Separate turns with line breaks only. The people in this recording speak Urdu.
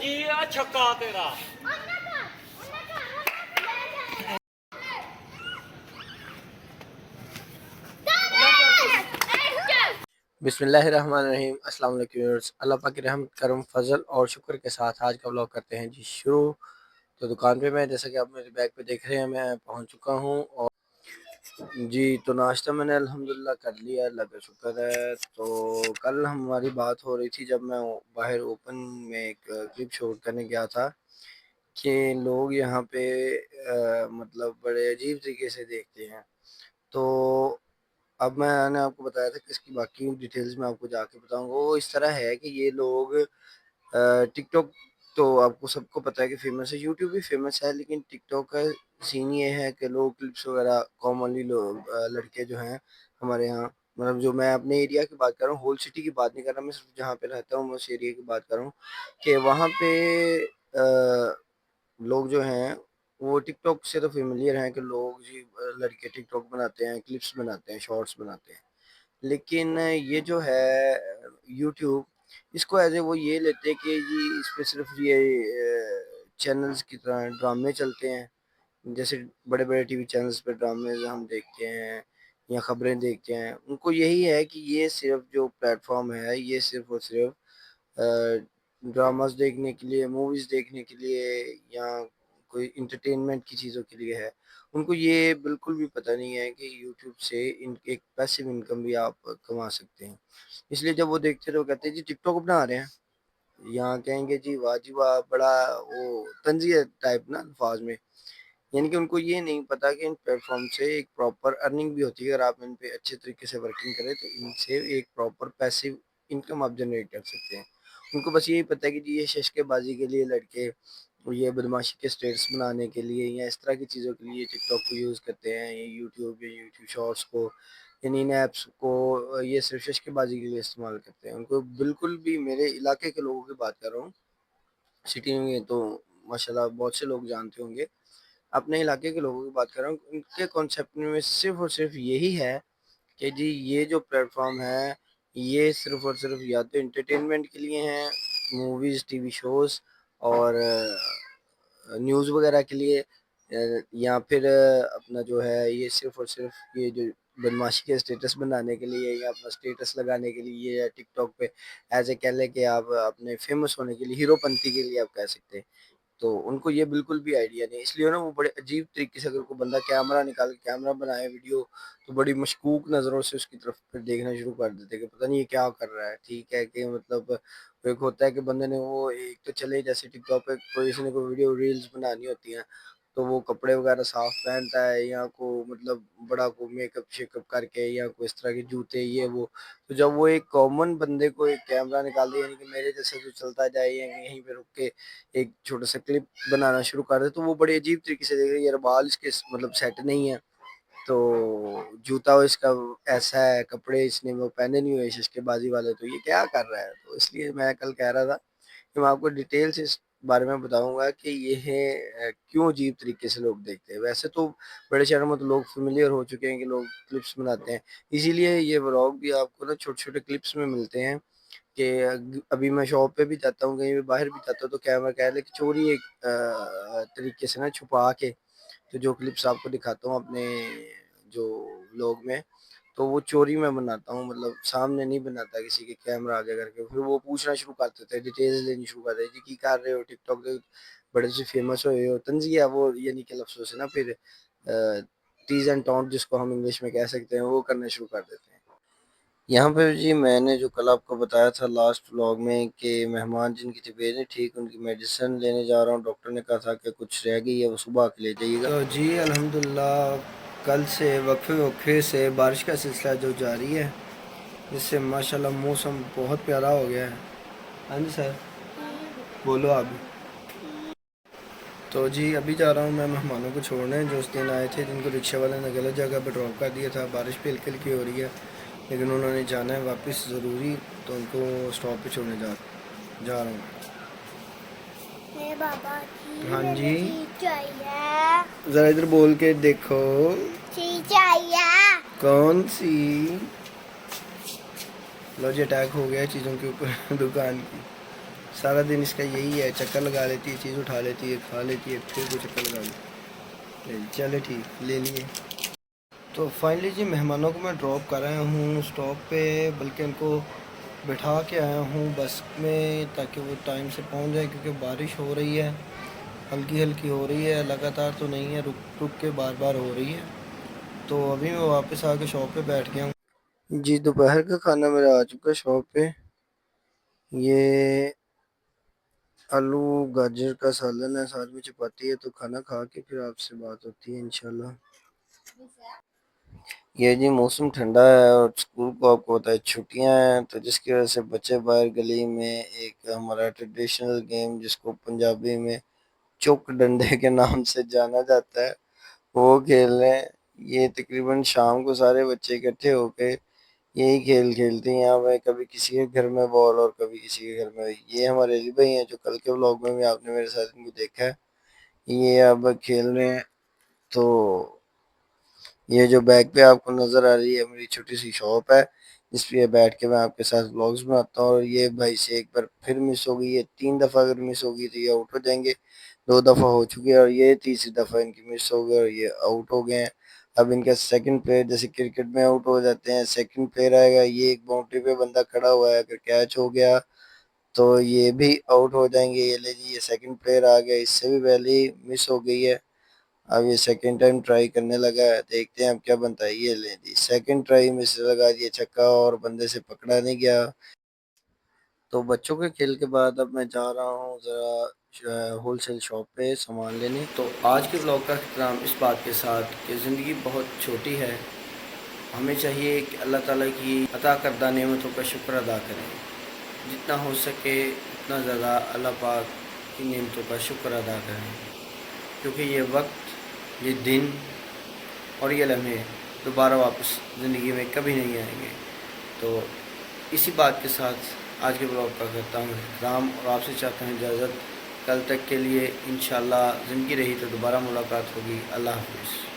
جی چھکا تیرا
بسم اللہ الرحمن الرحیم۔ السلام علیکم ویورز، اللہ پاک کی رحمت کرم فضل اور شکر کے ساتھ آج کا ولاگ کرتے ہیں جی شروع۔ تو دکان پہ میں جیسا کہ آپ میرے بیگ پہ دیکھ رہے ہیں میں پہنچ چکا ہوں اور جی تو ناشتہ میں نے الحمدللہ کر لیا، اللہ کا شکر ہے۔ تو کل ہماری بات ہو رہی تھی جب میں باہر اوپن میں ایک کلپ شوٹ کرنے گیا تھا کہ لوگ یہاں پہ مطلب بڑے عجیب طریقے سے دیکھتے ہیں۔ تو اب میں نے آپ کو بتایا تھا کہ اس کی باقی ڈیٹیلز میں آپ کو جا کے بتاؤں گا۔ وہ اس طرح ہے کہ یہ لوگ ٹک ٹاک تو آپ کو سب کو پتہ ہے کہ فیمس ہے، یوٹیوب بھی فیمس ہے، لیکن ٹک ٹاک کا سین یہ ہے کہ لوگ کلپس وغیرہ کامنلی لوگ لڑکے جو ہیں ہمارے یہاں، مطلب جو میں اپنے ایریا کی بات کر رہا ہوں، ہول سٹی کی بات نہیں کر رہا، میں صرف جہاں پہ رہتا ہوں میں اس ایریا کی بات کر رہا ہوں کہ وہاں پہ لوگ جو ہیں وہ ٹک ٹاک سے تو فیملیئر ہیں کہ لوگ جی لڑکے ٹک ٹاک بناتے ہیں، کلپس بناتے ہیں، شارٹس بناتے ہیں، لیکن یہ جو ہے یوٹیوب اس کو ایز اے وہ یہ لیتے کہ جی اس پہ صرف یہ چینلز کی طرح ڈرامے چلتے ہیں، جیسے بڑے بڑے ٹی وی چینلز پہ ڈرامے ہم دیکھتے ہیں یا خبریں دیکھتے ہیں، ان کو یہی ہے کہ یہ صرف جو پلیٹ فارم ہے یہ صرف اور صرف ڈراماز دیکھنے کے لیے، موویز دیکھنے کے لیے یا کوئی انٹرٹینمنٹ کی چیزوں کے لیے ہے۔ ان کو یہ بالکل بھی پتہ نہیں ہے کہ یوٹیوب سے ایک پیسیو انکم بھی آپ کما سکتے ہیں۔ اس لیے جب وہ دیکھتے تو کہتے ہیں جی ٹک ٹاک بنا رہے ہیں، یہاں کہیں گے جی واہ جی واہ، بڑا وہ طنزیہ ٹائپ نا الفاظ میں، یعنی کہ ان کو یہ نہیں پتا کہ ان پلیٹ فارم سے ایک پراپر ارننگ بھی ہوتی ہے۔ اگر آپ ان پہ اچھے طریقے سے ورکنگ کریں تو ان سے ایک پراپر پیسیو انکم آپ جنریٹ کر سکتے ہیں۔ ان کو بس یہی پتہ ہے کہ جی یہ ششکے بازی کے لیے لڑکے، یہ بدماشی کے سٹیٹس بنانے کے لیے یا اس طرح کی چیزوں کے لیے ٹک ٹاک کو یوز کرتے ہیں، یا یوٹیوب یا یوٹیوب شارٹس کو، یعنی ان ایپس کو یہ صرف ششکے بازی کے لیے استعمال کرتے ہیں۔ ان کو بالکل بھی، میرے علاقے کے لوگوں کی بات کر رہا ہوں، سٹی میں تو ماشاءاللہ بہت سے لوگ جانتے ہوں گے، اپنے علاقے کے لوگوں کی بات کر رہا ہوں، ان کے کانسیپٹ میں صرف اور صرف یہی ہے کہ جی یہ جو پلیٹ فارم ہے یہ صرف اور صرف یا تو انٹرٹینمنٹ کے لیے ہیں، موویز، ٹی وی شوز اور نیوز وغیرہ کے لیے، یا پھر اپنا جو ہے یہ صرف اور صرف یہ جو بدماشی کے اسٹیٹس بنانے کے لیے یا اپنا اسٹیٹس لگانے کے لیے، یا ٹک ٹاک پہ ایز اے کہہ لیں کہ آپ اپنے فیمس ہونے کے لیے، ہیرو پنتی کے لیے آپ کہہ سکتے ہیں۔ تو ان کو یہ بالکل بھی آئیڈیا نہیں، اس لیے نا وہ بڑے عجیب طریقے سے، اگر کوئی بندہ کیمرہ نکال کے کیمرہ بنائے ویڈیو تو بڑی مشکوک نظروں سے اس کی طرف پھر دیکھنا شروع کر دیتے کہ پتہ نہیں یہ کیا کر رہا ہے۔ ٹھیک ہے کہ مطلب ایک ہوتا ہے کہ بندے نے وہ ایک تو چلے جیسے ٹک ٹاک پہ کوئی کسی نے کوئی ویڈیو ریلز بنانی ہوتی ہیں تو وہ کپڑے وغیرہ صاف پہنتا ہے، یا کو مطلب بڑا کو میک اپ شیک اپ کر کے، یا کوئی اس طرح کے جوتے یہ وہ، تو جب وہ ایک کامن بندے کو ایک کیمرہ نکال دے، یعنی کہ میرے جیسے جو چلتا جائے یا یہیں پہ رک کے ایک چھوٹا سا کلپ بنانا شروع کر دے، تو وہ بڑے عجیب طریقے سے دیکھ رہے ہیں یار بال اس کے مطلب سیٹ نہیں ہے، تو جوتا اس کا ایسا ہے، کپڑے اس نے وہ پہنے نہیں ہوئے ششکے بازی والے، تو یہ کیا کر رہا ہے۔ تو اس لیے میں کل کہہ رہا تھا کہ میں آپ کو ڈیٹیل سے اس بارے میں بتاؤں گا کہ یہ کیوں عجیب طریقے سے لوگ دیکھتے ہیں۔ ویسے تو بڑے شہروں میں تو لوگ فیملیئر ہو چکے ہیں کہ لوگ کلپس بناتے ہیں، اسی لیے یہ ولاگ بھی آپ کو نا چھوٹے چھوٹے کلپس میں ملتے ہیں کہ ابھی میں شاپ پہ بھی جاتا ہوں، کہیں بھی باہر بھی جاتا ہوں تو کیمرہ کہہ لے کہ چوری ایک طریقے سے نا چھپا کے تو جو کلپس آپ کو دکھاتا ہوں اپنے جو ولاگ میں، تو وہ چوری میں بناتا ہوں، مطلب سامنے نہیں بناتا کسی کے کیمرہ آگے کر کے۔ پھر وہ پوچھنا شروع کر دیتے ہیں، ڈیٹیلز لینی شروع کر دیتے ہیں، جی کی کر رہے ہو ٹک ٹاک بڑے سے فیمس ہوئے ہو، طنزیہ وہ یعنی کہ لفظوں سے نا پھر ٹیز اینڈ ٹاؤنٹ جس کو ہم انگلش میں کہہ سکتے ہیں وہ کرنے شروع کر دیتے ہیں۔ یہاں پہ جی میں نے جو کل آپ کو بتایا تھا لاسٹ ولاگ میں کہ مہمان جن کی طبیعت نہیں ٹھیک ان کی میڈیسن لینے جا رہا ہوں، ڈاکٹر نے کہا تھا کہ کچھ رہ گئی ہے وہ صبح کے لے جائیے گا۔ تو جی الحمدللہ کل سے وقفے سے بارش کا سلسلہ جو جاری ہے، جس سے ماشاءاللہ موسم بہت پیارا ہو گیا ہے۔ ہاں جی سر بولو آپ بھی۔ تو جی ابھی جا رہا ہوں میں مہمانوں کو چھوڑنے جو اس دن آئے تھے، جن کو رکشے والے نے غلط جگہ پہ ڈراپ کر دیا تھا۔ بارش بھی ہلکی ہلکی ہو رہی ہے لیکن انہوں نے جانا ہے واپس ضروری، تو ان کو اسٹاپ پہ چھوڑنے جا رہا ہوں۔
بابا
ہاں جی
چاہیے،
ذرا ادھر بول کے دیکھو،
چاہیے
کون سی؟ لو جی اٹیک ہو گیا چیزوں کے اوپر دکان کی۔ سارا دن اس کا یہی ہے، چکر لگا لیتی ہے، چیز اٹھا لیتی ہے، کھا لیتی ہے، پھر کوئی چکر لگا لیتی ہے۔ چلے ٹھیک، لے لیے۔ تو فائنلی جی مہمانوں کو میں ڈراپ کر رہا ہوں اسٹاپ پہ، بلکہ ان کو بٹھا کے آیا ہوں بس میں تاکہ وہ ٹائم سے پہنچ جائے، کیونکہ بارش ہو رہی ہے، ہلکی ہلکی ہو رہی ہے، لگاتار تو نہیں ہے، رک رک کے بار بار ہو رہی ہے۔ تو ابھی میں واپس آ کے شاپ پہ بیٹھ گیا ہوں جی۔ دوپہر کا کھانا میرا آ چکا شاپ پہ، یہ آلو گاجر کا سالن ہے، ساتھ میں چپاتی ہے، تو کھانا کھا کے پھر آپ سے بات ہوتی ہے انشاءاللہ۔ یہ جی موسم ٹھنڈا ہے اور اسکول کو آپ کو پتہ ہے چھٹیاں ہیں، تو جس کی وجہ سے بچے باہر گلی میں ایک ہمارا ٹریڈیشنل گیم جس کو پنجابی میں چوک ڈنڈے کے نام سے جانا جاتا ہے وہ کھیل رہے ہیں۔ یہ تقریباً شام کو سارے بچے اکٹھے ہو کے یہی کھیل کھیلتے ہیں یہاں پہ، کبھی کسی کے گھر میں بال اور کبھی کسی کے گھر میں۔ یہ ہمارے علی بھائی ہیں جو کل کے ولاگ میں بھی آپ نے میرے ساتھ ان کو دیکھا ہے، یہ اب کھیل رہے ہیں۔ تو یہ جو بیک پہ آپ کو نظر آ رہی ہے میری چھوٹی سی شاپ ہے، جس پہ بیٹھ کے میں آپ کے ساتھ ولاگز بناتا ہوں۔ اور یہ بھائی سے ایک بار پھر مس ہو گئی ہے، 3 دفعہ اگر مس ہوگی تو یہ آؤٹ ہو جائیں گے، 2 دفعہ ہو چکی ہے اور یہ تیسری دفعہ ان کی مس ہو گئی اور یہ آؤٹ ہو گئے ہیں۔ اب ان کا سیکنڈ پلیئر، جیسے کرکٹ میں آؤٹ ہو جاتے ہیں، سیکنڈ پلیئر آئے گا، یہ ایک باؤنڈری پہ بندہ کھڑا ہوا ہے، اگر کیچ ہو گیا تو یہ بھی آؤٹ ہو جائیں گے۔ یہ لے جی، یہ سیکنڈ پلیئر آ گیا، اس سے بھی پہلے ہی مس ہو گئی ہے، اب یہ سیکنڈ ٹائم ٹرائی کرنے لگا ہے، دیکھتے ہیں اب کیا بنتا ہے۔ یہ لیں جی سیکنڈ ٹرائی میں سے لگا دیا چھکا اور بندے سے پکڑا نہیں گیا۔ تو بچوں کے کھیل کے بعد اب میں جا رہا ہوں ذرا ہول سیل شاپ پہ سامان لینے۔ تو آج کے بلاگ کا اختتام اس بات کے ساتھ کہ زندگی بہت چھوٹی ہے، ہمیں چاہیے کہ اللہ تعالیٰ کی عطا کردہ نعمتوں کا شکر ادا کریں، جتنا ہو سکے اتنا زیادہ اللہ پاک کی نعمتوں کا شکر ادا کریں، کیونکہ یہ وقت، یہ دن اور یہ لمحے دوبارہ واپس زندگی میں کبھی نہیں آئیں گے۔ تو اسی بات کے ساتھ آج کے بلاگ کا کرتا ہوں اختتام اور آپ سے چاہتا ہوں اجازت۔ کل تک کے لیے انشاءاللہ زندگی رہی تو دوبارہ ملاقات ہوگی۔ اللہ حافظ۔